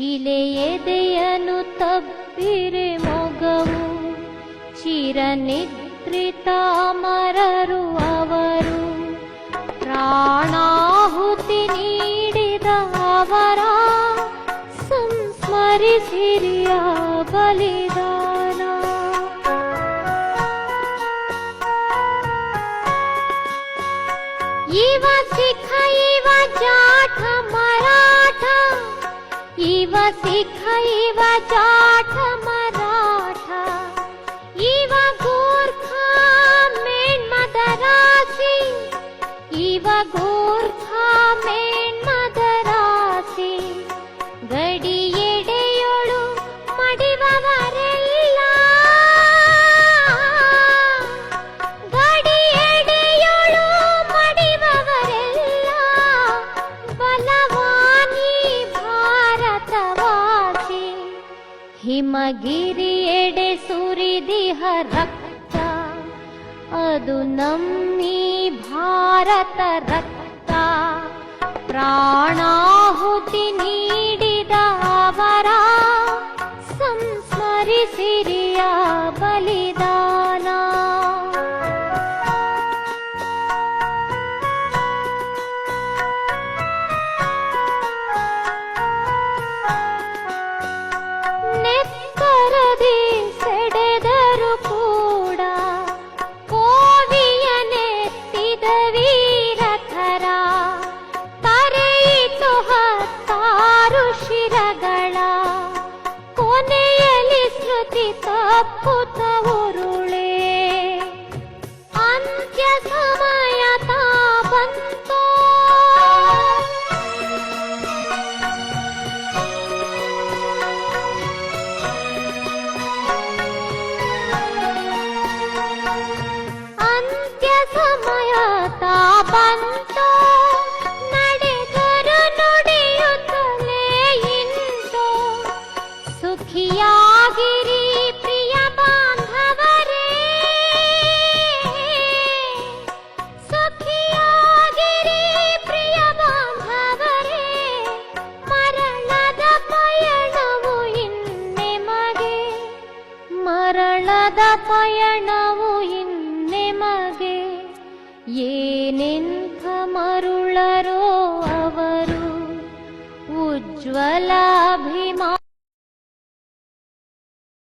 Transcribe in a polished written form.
ಶಿಲೆ ಎದೆಯನು ತಬ್ಬಿರೆ ಮೊಗವು ಚಿರನಿದ್ರಿತ ಅಮರರು ಅವರು. ಪ್ರಾಣಾಹುತಿ ನೀಡಿದ ಅವರ ಸಂಸ್ಮರಿಸಿರಿಯ ಬಲಿದಾನ. ಇವ ಸಿಖ ಇವ ಜಾಠ ಮರಾಠ, ಇವ ಸಿಖ ಇವ ಜಾಠ ಮರಾಠ, ಇವ ಗೋರ್ಖಾ ಮೇನ್ ಮದರಾಸಿ, ಇವ ಗೋರ್ಖಾ ಮೇನ್ ಮದರಾಸಿ. ಗಡಿಯೆಡೆಯೊಳು ಮಡಿವವರೆಲ್ಲ, ಗಡಿಯೆಡೆಯೊಳು ಮಡಿವವರೆಲ್ಲ ಬಲವಾನಿ ಭಾರತವಾಸಿ. ಹಿಮಗಿರಿಯೆಡೆ ಸುರಿದಿಹ ರಕ್ತ, ಅದು ನಮ್ಮಿ ಭಾರತ ರಕ್ತ. ಪ್ರಾಣಾಹುತಿ ನೀಡಿದ ಅವರ ಸಂಸ್ಮರಿಸಿರಿಯ ಬಲಿದಾನ. ನೆತ್ತರದಿ ಸೆಡೆದರು ಕೂಡ ಕೋವಿಯನೆತ್ತಿದ ವೀರಥರ. ತರೆಯಿತು ಹತ್ತಾರು ಶಿರಗಳ, ಕೊನೆಯಲ್ಲಿ ಸ್ಮೃತಿ ತಪ್ಪುತ್ತ ಉರುಳೇ. ಅಂತ್ಯ ಸಮಯ ತಾ ಬಂತೋ, ಅಂತ್ಯ ಸಮಯ ತಾ ಬಂತೋ. ನಡೆದರು ನುಡಿಯುತ್ತಲೇ ಇಂತೋ, ಸುಖಿಯಾಗಿರಿ ಪ್ರಿಯ ಬಾಂಧವರೇ, ಸುಖಿಯಾಗಿರಿ ಪ್ರಿಯ ಬಾಂಧವರೇ. ಮರಣದ ಪಯಣವು ಇನ್ನೆಮಗೆ, ಮರಣದ ಪಯಣವು ಇನ್ನೆಮಗೆ. ಏನೆಂಥ ಮರುಳರೋ ಅವರು, ಉಜ್ವಲ